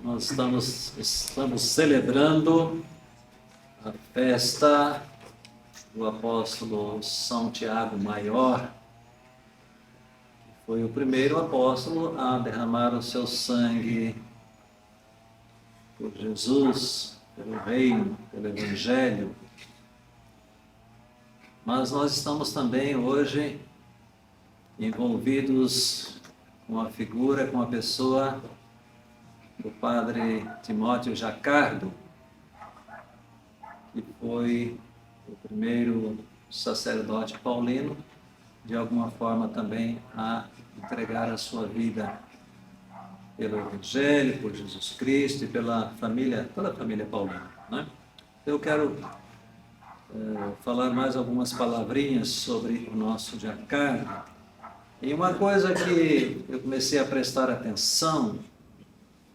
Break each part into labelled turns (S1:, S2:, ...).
S1: Nós estamos celebrando a festa do apóstolo São Tiago Maior, que foi o primeiro apóstolo a derramar o seu sangue por Jesus, pelo reino, pelo evangelho. Mas nós estamos também hoje envolvidos com a figura, com a pessoa do padre Timóteo Jacardo, que foi o primeiro sacerdote paulino, de alguma forma também a entregar a sua vida pelo Evangelho, por Jesus Cristo e pela família, toda a família paulina, né? Eu quero falar mais algumas palavrinhas sobre o nosso Jacardo. E uma coisa que eu comecei a prestar atenção,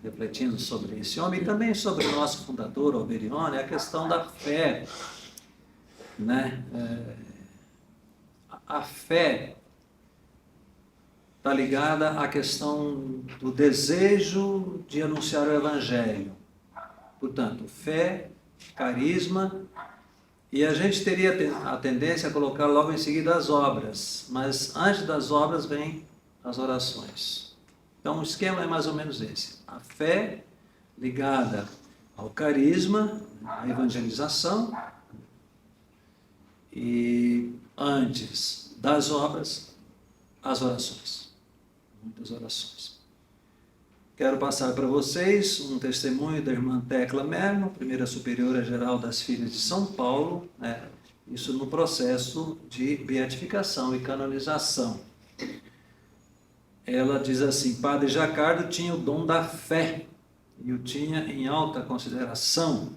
S1: refletindo sobre esse homem, e também sobre o nosso fundador, Alberione, é a questão da fé, né? A fé está ligada à questão do desejo de anunciar o Evangelho. Portanto, fé, carisma, e a gente teria a tendência a colocar logo em seguida as obras, mas antes das obras vem as orações. Então o esquema é mais ou menos esse: a fé ligada ao carisma, à evangelização, e antes das obras, as orações. Muitas orações. Quero passar para vocês um testemunho da irmã Tecla Merno, primeira superiora geral das Filhas de São Paulo, né? Isso no processo de beatificação e canonização. Ela diz assim: Padre Jacardo tinha o dom da fé e o tinha em alta consideração.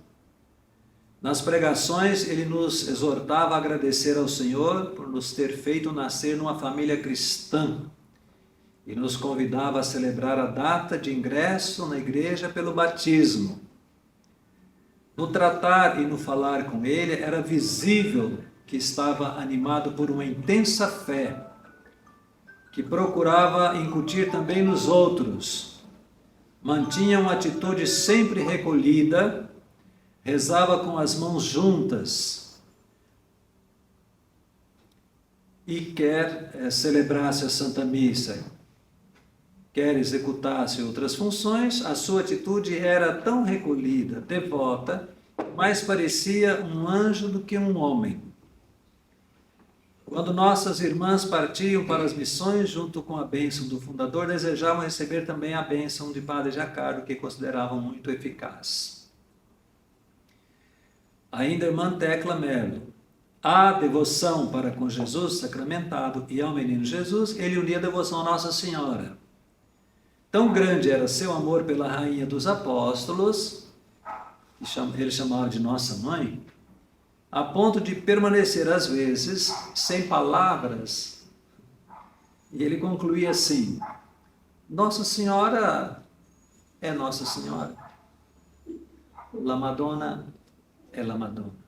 S1: Nas pregações, ele nos exortava a agradecer ao Senhor por nos ter feito nascer numa família cristã e nos convidava a celebrar a data de ingresso na igreja pelo batismo. No tratar e no falar com ele, era visível que estava animado por uma intensa fé, que procurava incutir também nos outros. Mantinha uma atitude sempre recolhida, rezava com as mãos juntas e quer celebrasse a Santa Missa, quer executasse outras funções, a sua atitude era tão recolhida, devota, mais parecia um anjo do que um homem. Quando nossas irmãs partiam para as missões, junto com a bênção do fundador, desejavam receber também a bênção de Padre Jacardo, que consideravam muito eficaz. Ainda a irmã Tecla Merlo: a devoção para com Jesus sacramentado e ao menino Jesus, ele unia a devoção a Nossa Senhora. Tão grande era seu amor pela Rainha dos Apóstolos, que ele chamava de Nossa Mãe, a ponto de permanecer às vezes sem palavras. E ele concluía assim: Nossa Senhora é Nossa Senhora, La Madonna é La Madonna.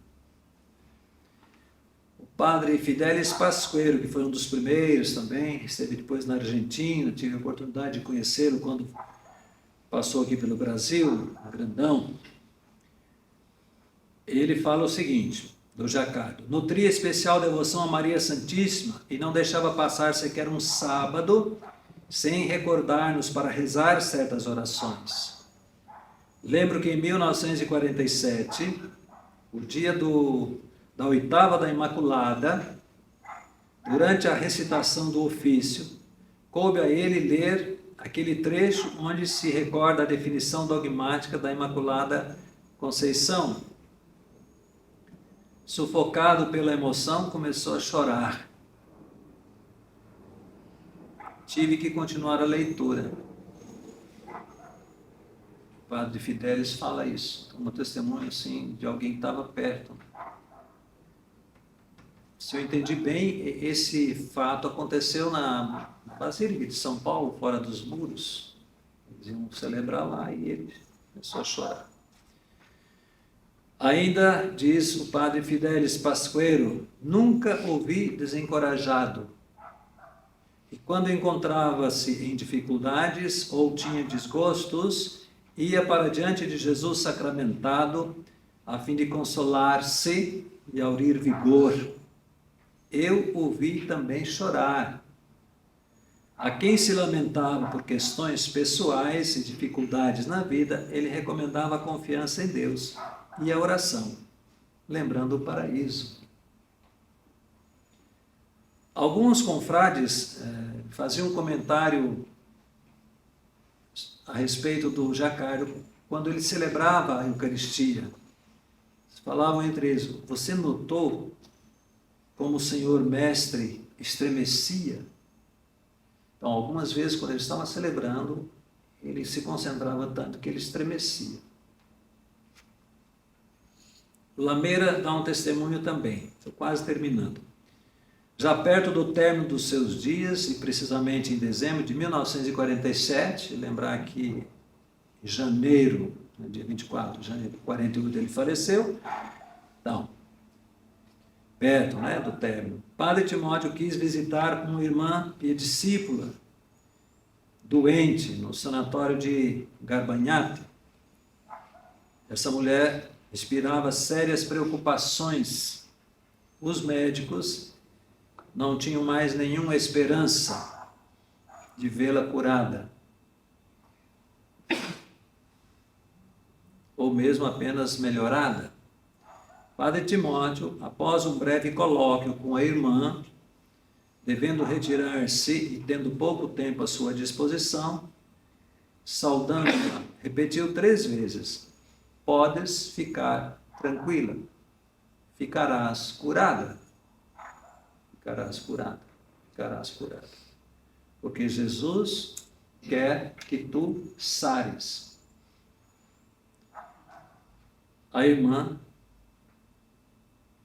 S1: O padre Fidelis Pasqueiro, que foi um dos primeiros também, esteve depois na Argentina, tive a oportunidade de conhecê-lo quando passou aqui pelo Brasil, grandão. Ele fala o seguinte, do Jacardo: nutria especial devoção a Maria Santíssima e não deixava passar sequer um sábado sem recordar-nos para rezar certas orações. Lembro que em 1947, o dia da oitava da Imaculada, durante a recitação do ofício, coube a ele ler aquele trecho onde se recorda a definição dogmática da Imaculada Conceição. Sufocado pela emoção, começou a chorar. Tive que continuar a leitura. O padre Fidelis fala isso, como testemunho assim, de alguém que estava perto. Se eu entendi bem, esse fato aconteceu na Basílica de São Paulo, fora dos muros. Eles iam celebrar lá e ele começou a chorar. Ainda diz o padre Fidelis Pasqueiro: nunca ouvi desencorajado. E quando encontrava-se em dificuldades ou tinha desgostos, ia para diante de Jesus sacramentado, a fim de consolar-se e aurir vigor. Eu o vi também chorar. A quem se lamentava por questões pessoais e dificuldades na vida, ele recomendava a confiança em Deus e a oração, lembrando o paraíso. Alguns confrades faziam um comentário a respeito do Jacardo quando ele celebrava a Eucaristia. Eles falavam entre eles: você notou como o Senhor Mestre estremecia? Então, algumas vezes, quando ele estava celebrando, ele se concentrava tanto que ele estremecia. Lameira dá um testemunho também, estou quase terminando. Já perto do término dos seus dias, e precisamente em dezembro de 1947, lembrar que em janeiro, dia 24 de janeiro de 48, ele faleceu. Então, perto do término, Padre Timóteo quis visitar uma irmã e discípula doente no sanatório de Garbanhati. Essa mulher inspirava sérias preocupações. Os médicos não tinham mais nenhuma esperança de vê-la curada, ou mesmo apenas melhorada. Padre Timóteo, após um breve colóquio com a irmã, devendo retirar-se e tendo pouco tempo à sua disposição, saudando-a, repetiu 3 vezes: podes ficar tranquila, ficarás curada. Ficarás curada, ficarás curada. Porque Jesus quer que tu sares. A irmã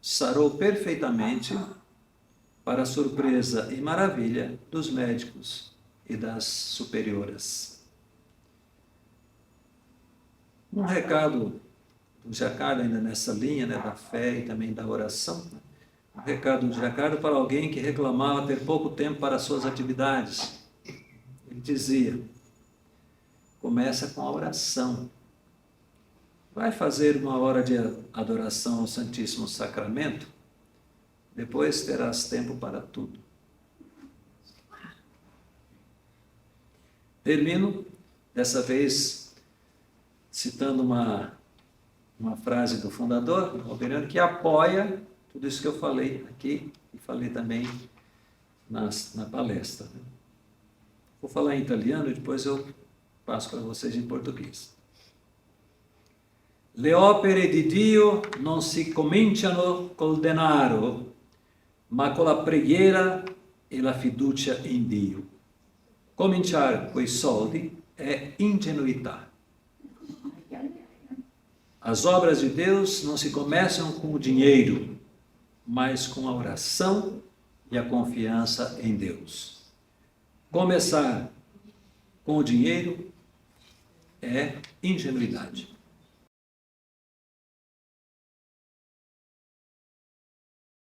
S1: sarou perfeitamente, para a surpresa e maravilha dos médicos e das superioras. Um recado do Jacardo, ainda nessa linha da fé e também da oração, um recado do Jacardo para alguém que reclamava ter pouco tempo para suas atividades. Ele dizia: começa com a oração. Vai fazer uma hora de adoração ao Santíssimo Sacramento, depois terás tempo para tudo. Termino, dessa vez, citando uma frase do fundador, Alberiano, que apoia tudo isso que eu falei aqui e falei também na palestra. Vou falar em italiano e depois eu passo para vocês em português. Le opere di Dio non si cominciano col denaro, ma con la preghiera e la fiducia in Dio. Cominciare coi soldi è ingenuità. As obras de Deus não se começam com o dinheiro, mas com a oração e a confiança em Deus. Começar com o dinheiro é ingenuidade.